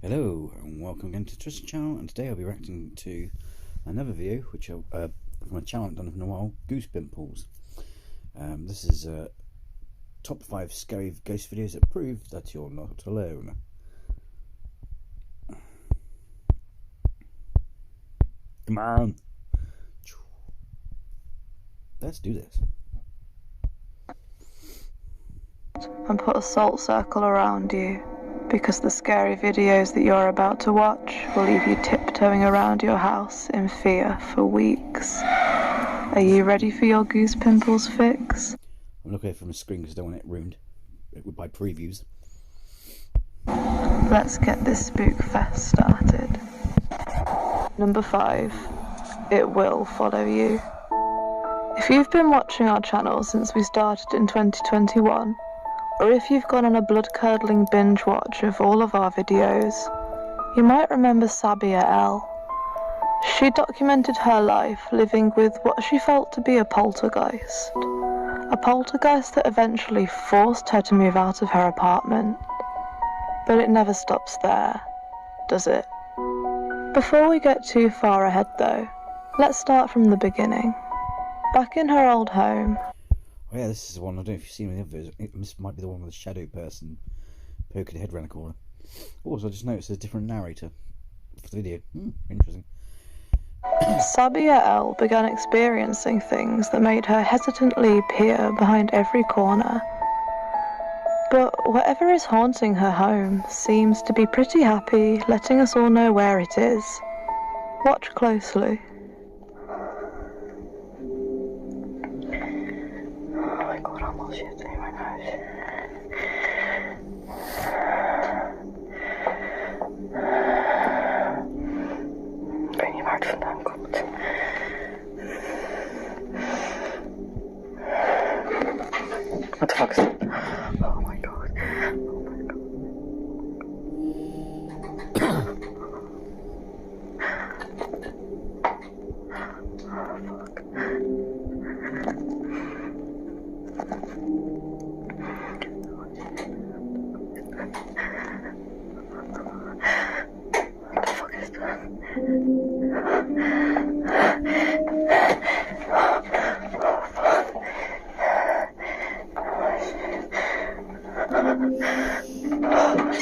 Hello and welcome again to Tristan's channel, and today I'll be reacting to another video which from a channel I've done in a while, Goose Pimples. This is top 5 scary ghost videos that prove that you're not alone. Come on, let's do this. And put a salt circle around you, because the scary videos that you're about to watch will leave you tiptoeing around your house in fear for weeks. Are you ready for your Goose Pimples fix? I'm looking at it from the screen because I don't want it ruined by previews. Let's get this spook fest started. Number 5. It will follow you. If you've been watching our channel since we started in 2021, or if you've gone on a blood-curdling binge watch of all of our videos, you might remember Sabia L. She documented her life living with what she felt to be a poltergeist. A poltergeist that eventually forced her to move out of her apartment. But it never stops there, does it? Before we get too far ahead though, let's start from the beginning. Back in her old home. Oh yeah, this is the one, I don't know if you've seen the other videos. This might be the one with the shadow person poking the head around the corner. Also, I just noticed there's a different narrator for the video. Interesting. Sabia L began experiencing things that made her hesitantly peer behind every corner. But whatever is haunting her home seems to be pretty happy letting us all know where it is. Watch closely. Shit in mijn huis. Ik weet niet waar het vandaan komt. What the fuck is that? Oh my god. Oh my god. Oh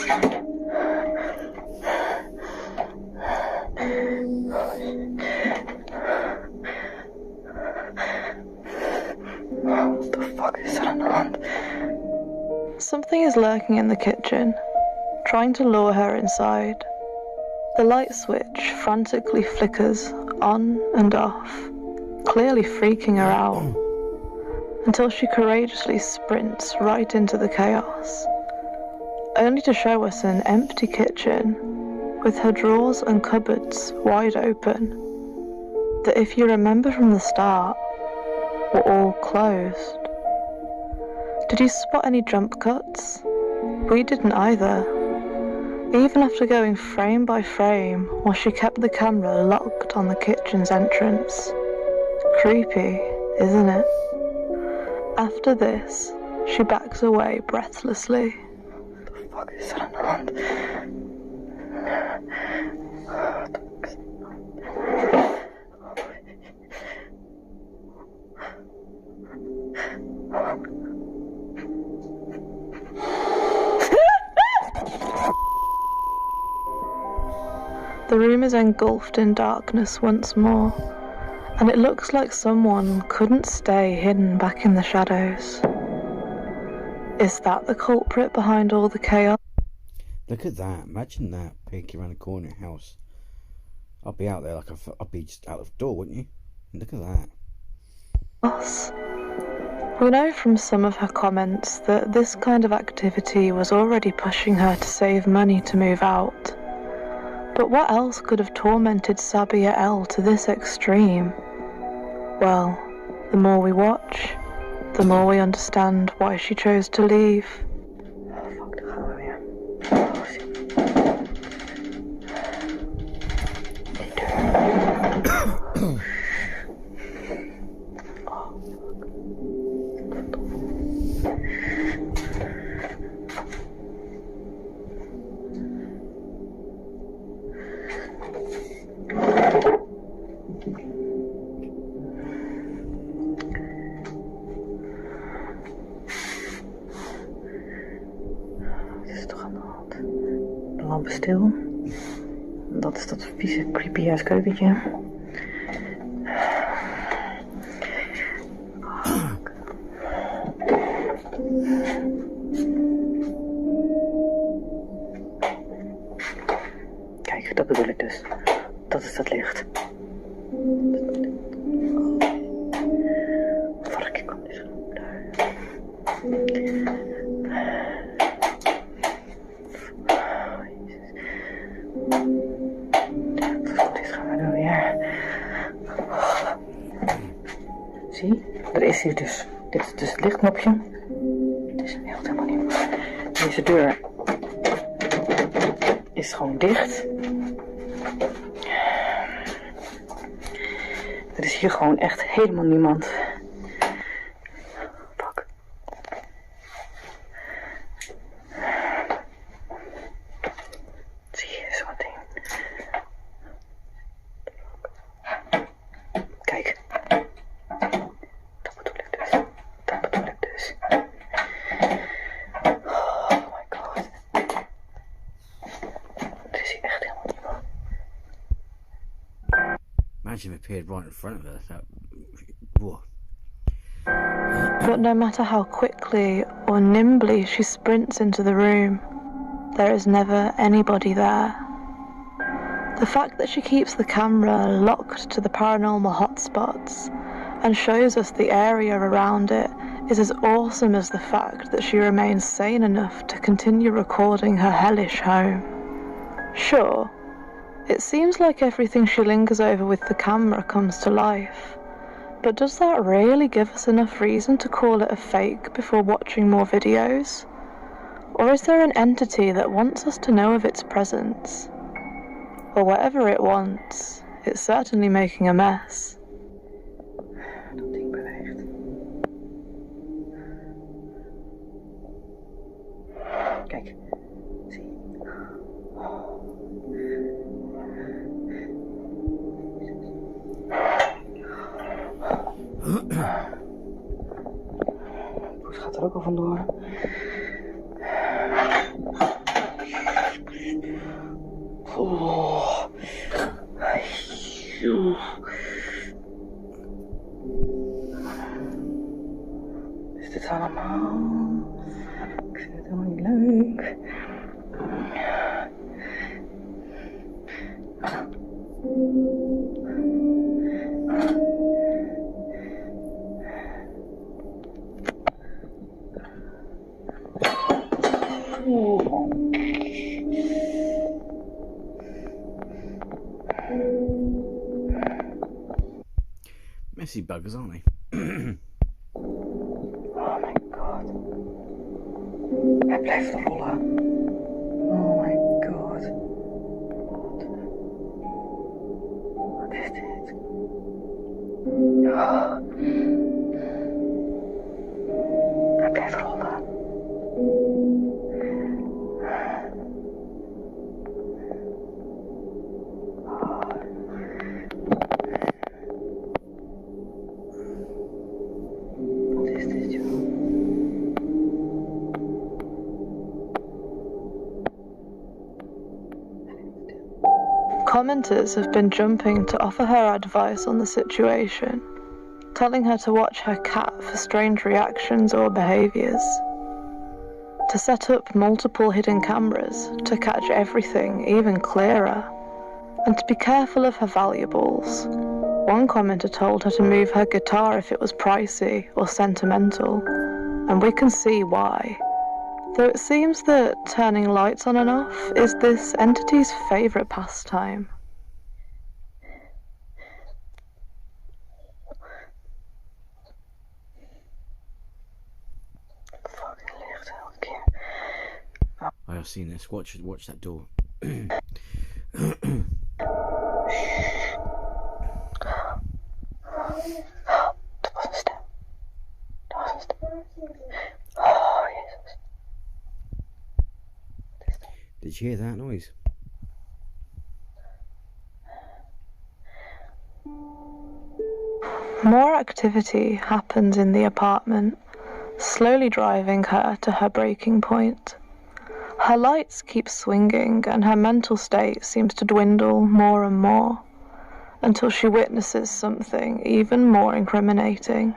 fuck. What the fuck is that on? Something is lurking in the kitchen, trying to lure her inside. The light switch frantically flickers on and off, clearly freaking her out, until she courageously sprints right into the chaos, only to show us an empty kitchen with her drawers and cupboards wide open, that if you remember from the start, were all closed. Did you spot any jump cuts? We didn't either. Even after going frame by frame while she kept the camera locked on the kitchen's entrance. Creepy, isn't it? After this, she backs away breathlessly. What the fuck is that on? The room is engulfed in darkness once more, and it looks like someone couldn't stay hidden back in the shadows. Is that the culprit behind all the chaos? Look at that, imagine that, peeking around the corner of your house. I'd be out there like I'd be just out of the door, wouldn't you? Look at that. We know from some of her comments that this kind of activity was already pushing her to save money to move out. But what else could have tormented Sabia L to this extreme? Well, the more we watch, the more we understand why she chose to leave. Oh, fuck, daar gaan we weer. Oh, shit. is toch aan de hand? De lamp is stil. Dat is dat vieze, creepy ass keukentje. Kijk, dat bedoel ik dus. Dat is dat licht. Varkje komt dus daar. Dit gaan we doen weer. Zie, er is hier dus. Dit is dus het lichtknopje. Het is helemaal niet. Deze deur is gewoon dicht. Er is hier gewoon echt helemaal niemand. Fuck. Zie je zo'n ding? Kijk. Dat bedoel ik dus. Dat bedoel ik dus. Oh my god. Er is hier echt helemaal niemand. Imagine if it appeared right in front of us. Whoa. But no matter how quickly or nimbly she sprints into the room, there is never anybody there. The fact that she keeps the camera locked to the paranormal hotspots and shows us the area around it is as awesome as the fact that she remains sane enough to continue recording her hellish home. Sure, it seems like everything she lingers over with the camera comes to life, but does that really give us enough reason to call it a fake before watching more videos? Or is there an entity that wants us to know of its presence? Or whatever it wants, it's certainly making a mess. Dat ding beweegt. Kijk, zie. Poes gaat er ook al vandoor. Oh. Is dit allemaal? Ik vind het helemaal niet leuk. Messy buggers, aren't they? Oh my god. Hij blijft rollen. Oh my god. Wat is dit? Oh. Hij blijft rollen. Wat is dit, joh? Commenters have been jumping to offer her advice on the situation, telling her to watch her cat for strange reactions or behaviours, to set up multiple hidden cameras to catch everything even clearer, and to be careful of her valuables. One commenter told her to move her guitar if it was pricey or sentimental, and we can see why. Though it seems that turning lights on and off is this entity's favourite pastime. Fucking licht elke keer. I've seen this. Watch that door. Dat was een stem. Dat was een stem. Oh, Jezus. Did you hear that noise? More activity happens in the apartment, slowly driving her to her breaking point. Her lights keep swinging and her mental state seems to dwindle more and more, until she witnesses something even more incriminating.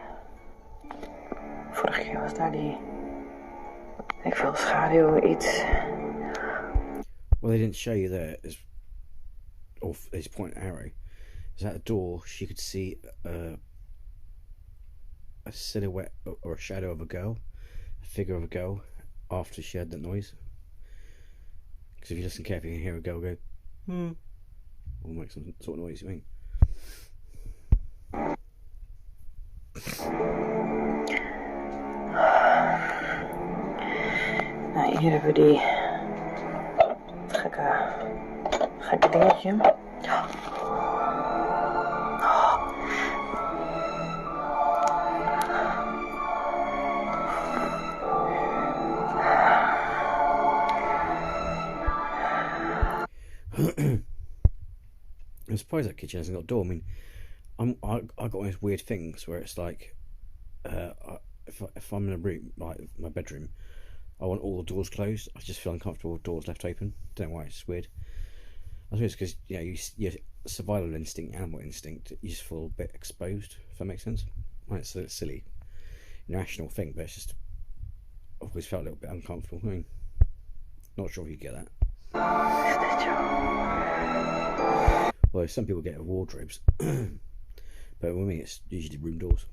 Vorige keer was daar die... Ik veel schaduw, iets... Well, they didn't show you there, or his point arrow. Is at the door, she could see a silhouette or a shadow of a girl, a figure of a girl, after she heard that noise. Because if you listen carefully, you can hear a girl go, or make some sort of noise, you think. Nou, hier hebben we die gekke dingetje. I'm surprised that kitchen hasn't got a door. I mean, I got one of those weird things where it's like, if I'm in a room, like my bedroom, I want all the doors closed. I just feel uncomfortable with doors left open. Don't know why, it's just weird. I suppose because your survival instinct, animal instinct, you just feel a bit exposed. If that makes sense. Like, it's a silly, irrational thing, but it's just I've always felt a little bit uncomfortable. I mean, not sure if you get that. Well, some people get wardrobes, but with me, it's usually room doors.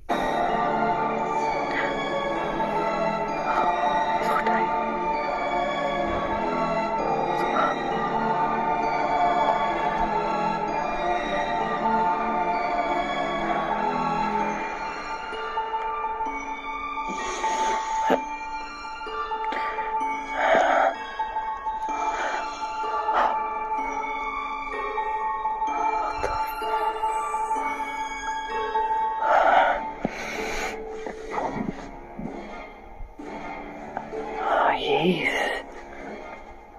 Jezus.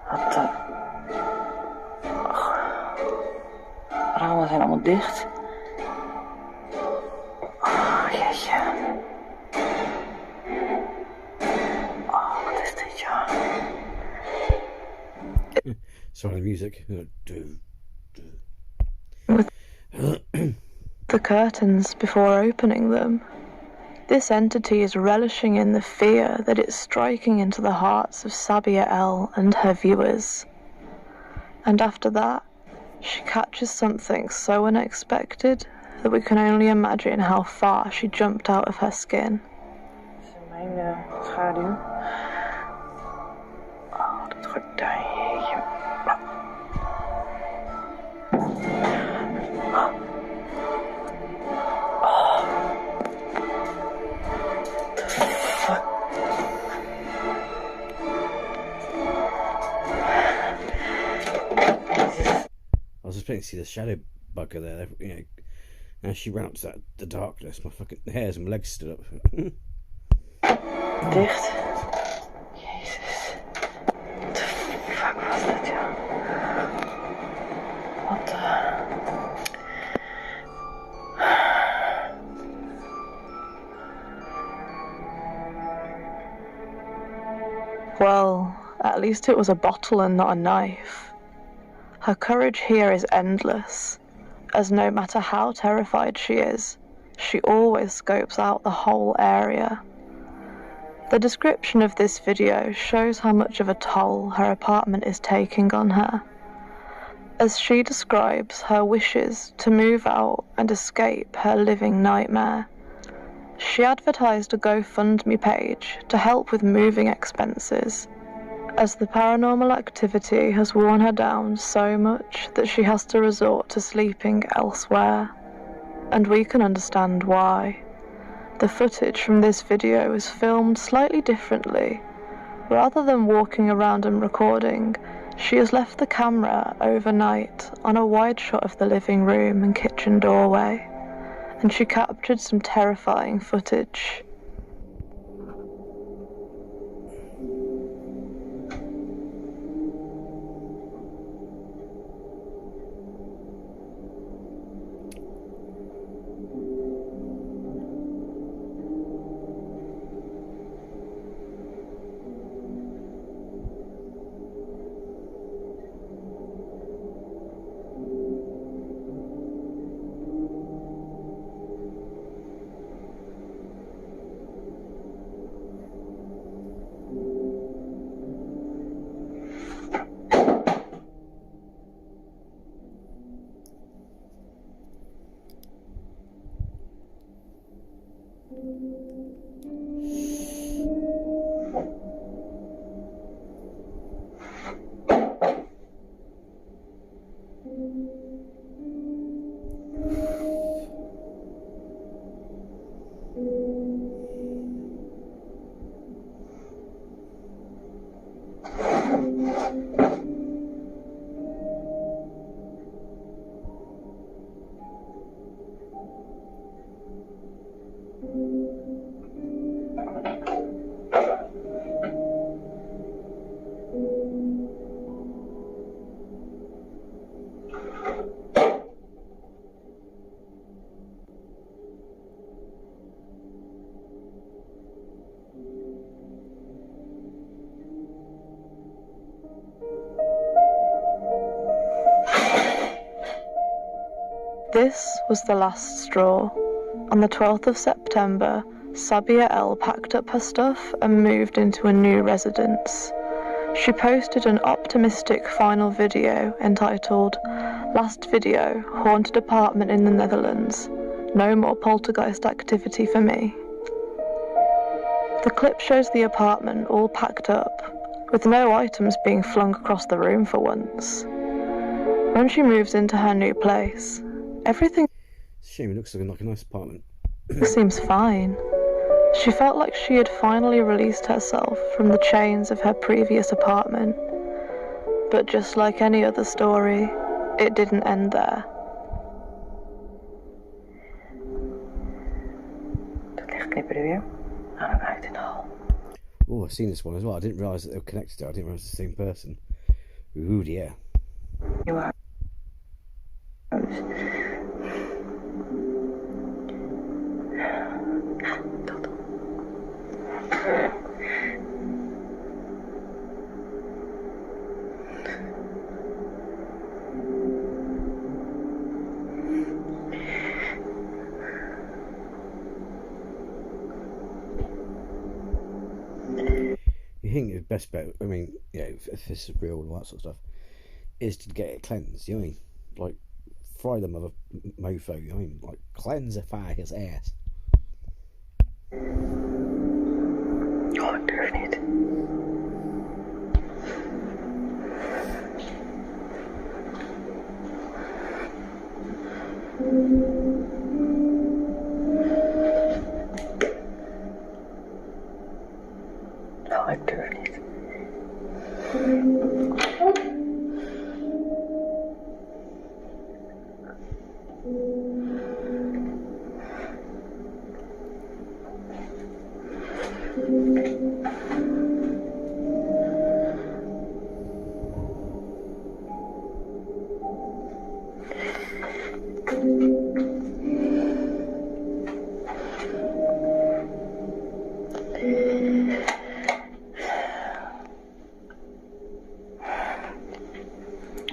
Wat de... Ramen zijn allemaal dicht. Oh, jeetje. Oh, wat is dit, ja? Sorry, the music. With the curtains before opening them, this entity is relishing in the fear that it's striking into the hearts of Sabia L and her viewers. And after that, she catches something so unexpected that we can only imagine how far she jumped out of her skin. Dit is mijn schaduw. Oh, dat gordijntje. I was expecting to see the shadow bugger there, you know. As she ran up to the darkness, my fucking hairs and my legs stood up. Dicht. Jezus. What the fuck was dat, ja? Wat de... Well, at least it was a bottle and not a knife. Her courage here is endless, as no matter how terrified she is, she always scopes out the whole area. The description of this video shows how much of a toll her apartment is taking on her, as she describes her wishes to move out and escape her living nightmare. She advertised a GoFundMe page to help with moving expenses, as the paranormal activity has worn her down so much that she has to resort to sleeping elsewhere. And we can understand why. The footage from this video is filmed slightly differently. Rather than walking around and recording, she has left the camera overnight on a wide shot of the living room and kitchen doorway, and she captured some terrifying footage. This was the last straw. On the 12th of September, Sabia L packed up her stuff and moved into a new residence. She posted an optimistic final video entitled, "Last video, haunted apartment in the Netherlands. No more poltergeist activity for me." The clip shows the apartment all packed up, with no items being flung across the room for once. When she moves into her new place, everything It's a shame, it looks like a nice apartment. seems fine. She felt like she had finally released herself from the chains of her previous apartment. But just like any other story, it didn't end there. Dat licht knipperde weer. Nou, dan uit in de hal. Oh, I've seen this one as well. I didn't realise that they were connected to it. I didn't realise it's the same person. Ooh, dear. Nieuwe huis. Dat. You think the best bet, I mean, yeah, if this is real and all that sort of stuff, is to get it cleansed, you know what I mean? Like, fry the mother mofo, you know what I mean? Like, cleansify his ass. Oh, ik durf niet. Oh, ik durf niet.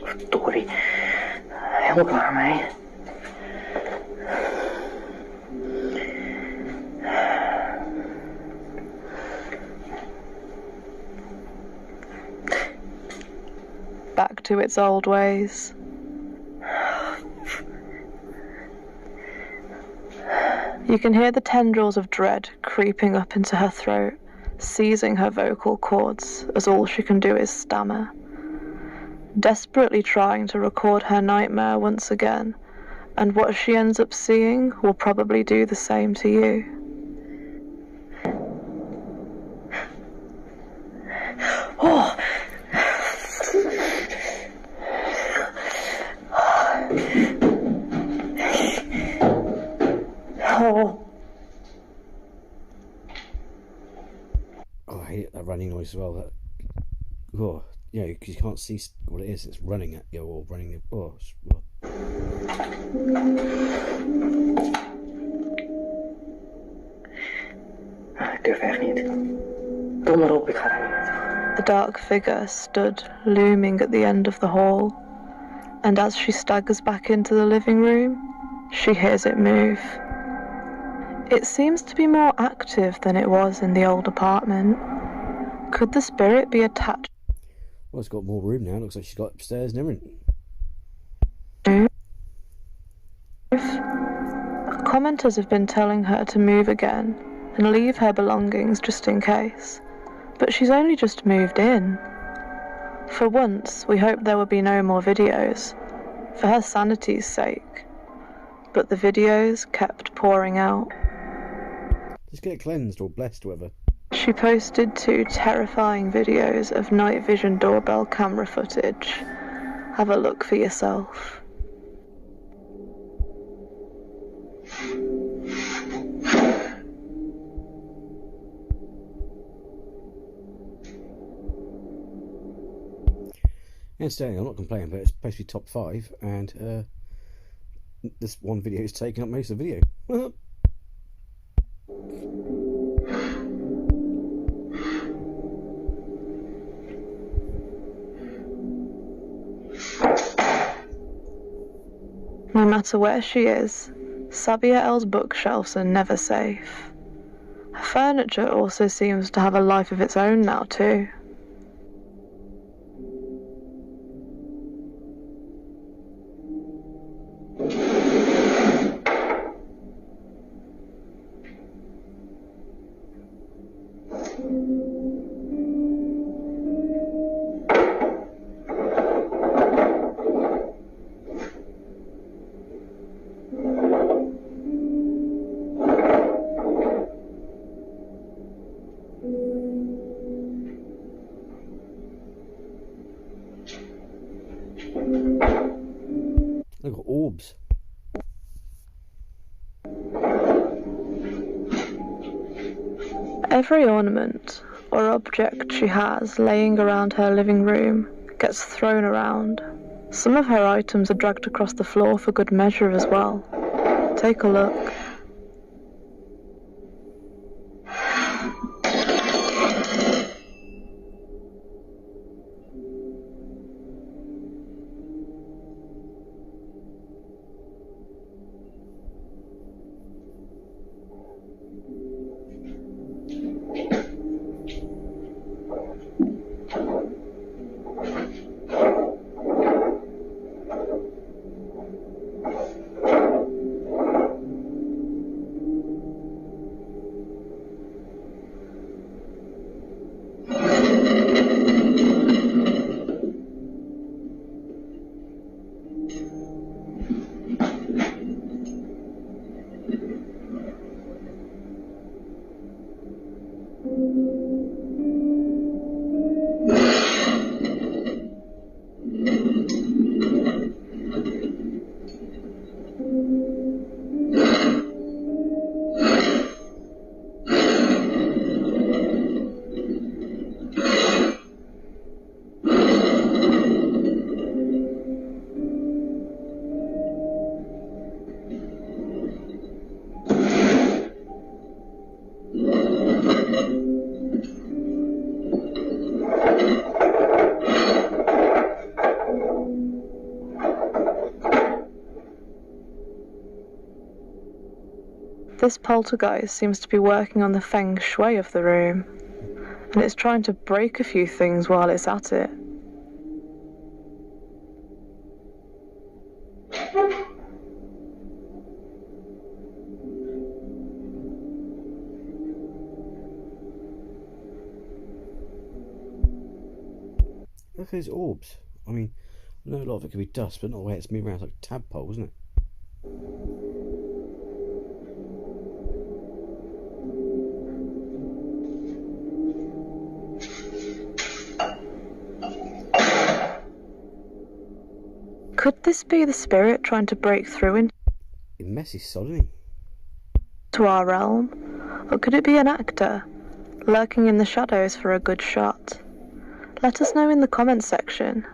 Verdorie. Helemaal klaar mee. Back to its old ways. You can hear the tendrils of dread creeping up into her throat, seizing her vocal cords as all she can do is stammer. Desperately trying to record her nightmare once again, and what she ends up seeing will probably do the same to you. Oh. Oh. Oh, I hate that running noise as well. That, oh, yeah, because you can't see what it is. It's running at you or running. Oh, Ik durf echt niet. Donder op, ik ga er niet. The dark figure stood looming at the end of the hall, and as she staggers back into the living room, she hears it move. It seems to be more active than it was in the old apartment. Could the spirit be attached? well, it's got more room now. Looks like she's got upstairs and everything. Commenters have been telling her to move again and leave her belongings just in case, but she's only just moved in. For once, we hoped there would be no more videos, for her sanity's sake, but the videos kept pouring out. Just get it cleansed or blessed, whatever. She posted 2 terrifying videos of night vision doorbell camera footage. Have a look for yourself. Incidentally, I'm not complaining, but it's supposed to be top 5, and this one video is taking up most of the video. No matter where she is, Sabia L's bookshelves are never safe. Her furniture also seems to have a life of its own now too. Look at orbs. Every ornament or object she has laying around her living room gets thrown around. Some of her items are dragged across the floor for good measure as well. Take a look. This poltergeist seems to be working on the feng shui of the room, and it's trying to break a few things while it's at it. Look at those orbs. I mean, I know a lot of it could be dust, but not the way it's moving around. It's like a tadpole, isn't it? Could this be the spirit trying to break through into Messy sod, isn't our realm? Or could it be an actor, lurking in the shadows for a good shot? Let us know in the comments section.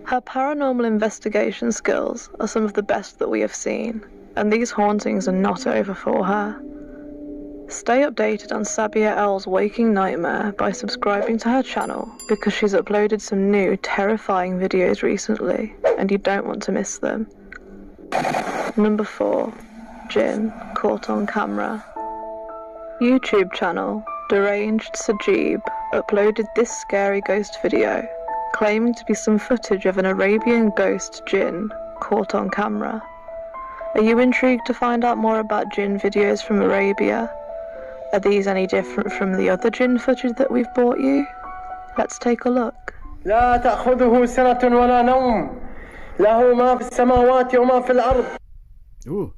Her paranormal investigation skills are some of the best that we have seen, and these hauntings are not over for her. Stay updated on Sabia L's waking nightmare by subscribing to her channel, because she's uploaded some new terrifying videos recently, and you don't want to miss them. Number 4. jinn caught on camera. YouTube channel Deranged Sajib uploaded this scary ghost video, claiming to be some footage of an Arabian ghost jinn caught on camera. Are you intrigued to find out more about jinn videos from Arabia? Are these any different from the other jinn footage that we've brought you? Let's take a look. لا تأخذه سنة ولا نوم له ما في السماوات وما في الأرض. Ooh.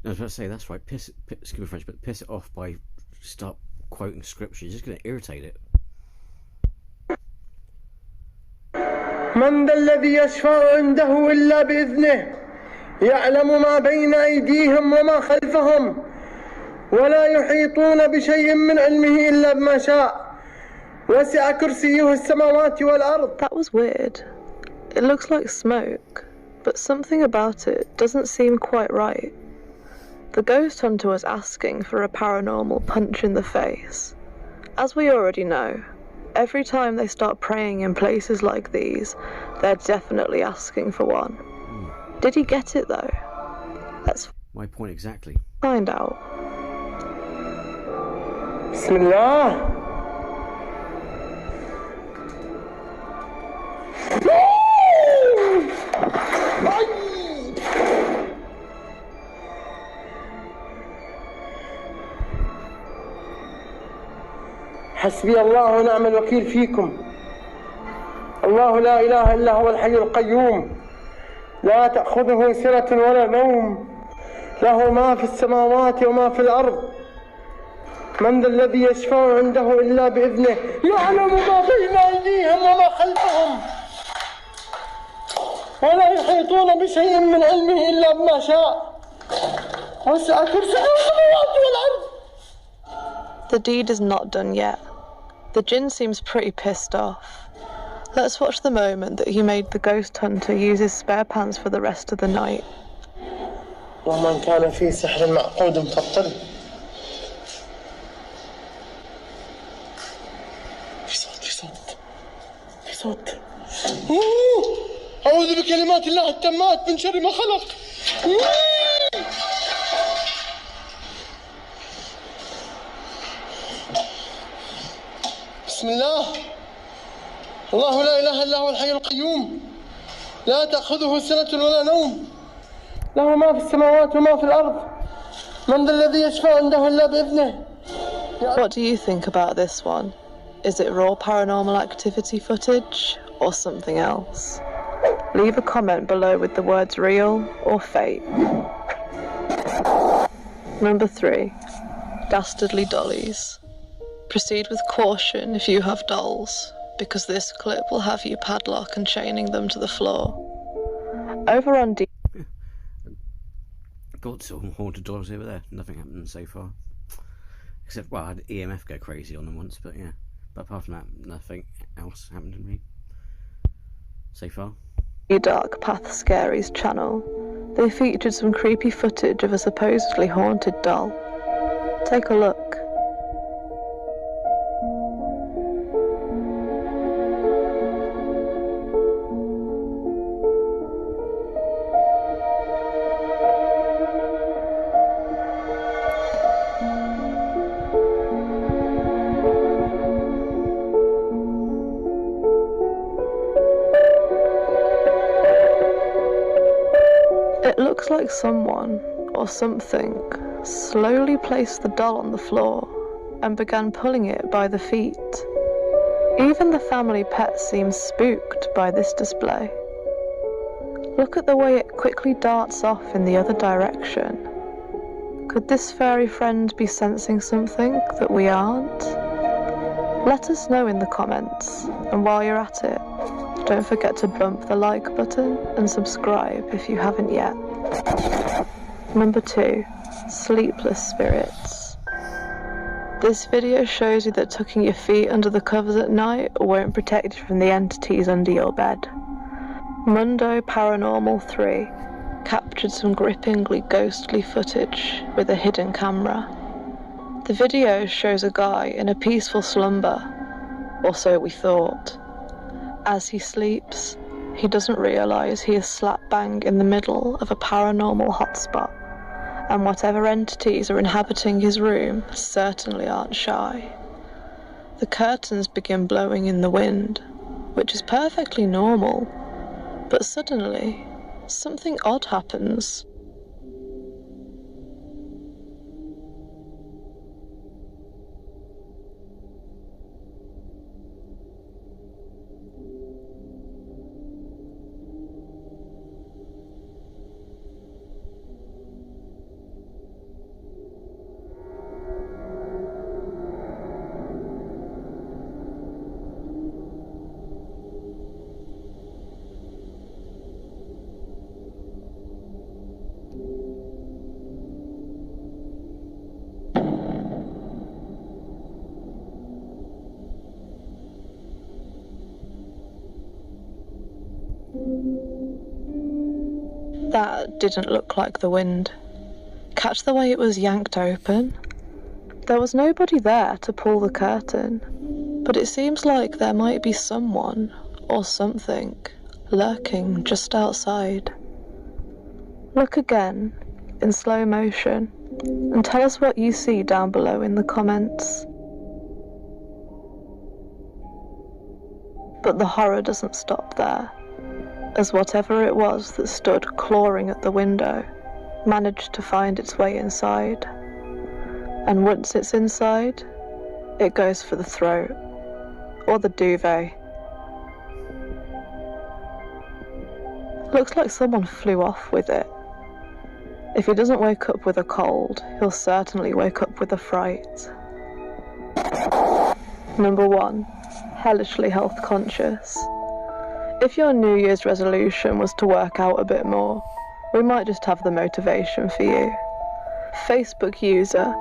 I was about to say, that's right, excuse me French, but piss it off by start quoting scripture. You're just going to irritate it. من ذا الذي يشفع عنده إلا بإذنه يعلم ما بين أيديهم وما خلفهم ولا يحيطون بشيء من علمه إلا بما شاء وسع كرسيه السماوات والأرض. That was weird. It looks like smoke, but something about it doesn't seem quite right. The ghost hunter was asking for a paranormal punch in the face. As we already know, every time they start praying in places like these, they're definitely asking for one. Did he get it though? Let's My point exactly. find out. بسم الله. حسبي الله ونعم الوكيل فيكم. الله لا إله إلا هو الحي القيوم لا تأخذه سنة ولا نوم له ما في السماوات وما في الأرض. من ذا الذي يشفع عنده إلا بإذنه يعلم ما بين أيديهم وما خلفهم ولا يحيطون بشيء من علمه إلا بما شاء وسع كرسيه السماوات والأرض. The deed is not done yet. The jinn seems pretty pissed off. Let's watch the moment that he made the ghost hunter use his spare pants for the rest of the night. ومن كان في سحر معقود فابطل. في صوت أعوذ بكلمات الله التامات من شر ما خلق. بسم الله. الله لا إله إلا هو الحي القيوم لا تأخذه سنة ولا نوم له ما في السماوات وما في الأرض. من ذا الذي يشفع عنده إلا بإذنه. What do you think about this one? Is it raw paranormal activity footage or something else? Leave a comment below with the words real or fake. Number 3. Dastardly dollies. Proceed with caution if you have dolls, because this clip will have you padlock and chaining them to the floor. Over on Got some haunted doors over there. Nothing happened so far. Except, well, I had EMF go crazy on them once, but yeah. But apart from that, nothing else happened to me so far. Dark Path Scaries channel, they featured some creepy footage of a supposedly haunted doll. Take a look. It looks like someone, or something, slowly placed the doll on the floor and began pulling it by the feet. Even the family pet seems spooked by this display. Look at the way it quickly darts off in the other direction. Could this furry friend be sensing something that we aren't? Let us know in the comments, and while you're at it, don't forget to bump the like button and subscribe if you haven't yet. Number 2. Sleepless spirits. This video shows you that tucking your feet under the covers at night won't protect you from the entities under your bed. Mundo Paranormal 3 captured some grippingly ghostly footage with a hidden camera. The video shows a guy in a peaceful slumber, or so we thought. As he sleeps, he doesn't realise he is slap bang in the middle of a paranormal hotspot, and whatever entities are inhabiting his room certainly aren't shy. The curtains begin blowing in the wind, which is perfectly normal, but suddenly, something odd happens. That didn't look like the wind. Catch the way it was yanked open? There was nobody there to pull the curtain, but it seems like there might be someone or something lurking just outside. Look again, in slow motion, and tell us what you see down below in the comments. But the horror doesn't stop there, as whatever it was that stood clawing at the window managed to find its way inside. And once it's inside, it goes for the throat, or the duvet. Looks like someone flew off with it. If he doesn't wake up with a cold, he'll certainly wake up with a fright. Number 1, hellishly health conscious. If your New Year's resolution was to work out a bit more, we might just have the motivation for you. Facebook user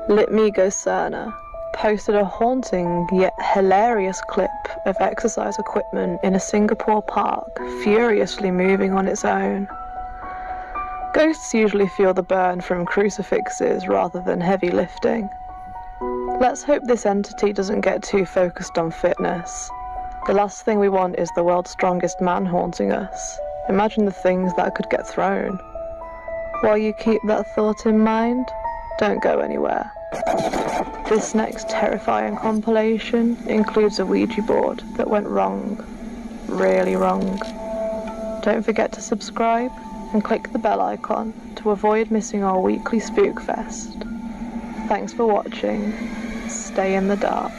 Litmigo Cerna posted a haunting yet hilarious clip of exercise equipment in a Singapore park furiously moving on its own. Ghosts usually feel the burn from crucifixes rather than heavy lifting. Let's hope this entity doesn't get too focused on fitness. The last thing we want is the world's strongest man haunting us. Imagine the things that could get thrown. While you keep that thought in mind, don't go anywhere. This next terrifying compilation includes a Ouija board that went wrong. Really wrong. Don't forget to subscribe and click the bell icon to avoid missing our weekly Spook Fest. Thanks for watching. Stay in the dark.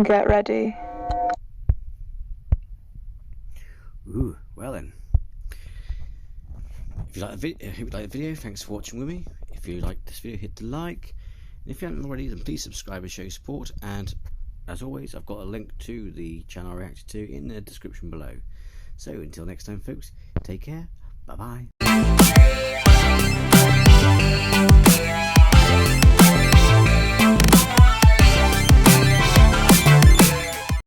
Get ready. Ooh, well then. If you like the video, thanks for watching with me. If you like this video, hit the like. And if you haven't already, then please subscribe and show your support. And as always, I've got a link to the channel I reacted to in the description below. So until next time, folks, take care. Bye bye.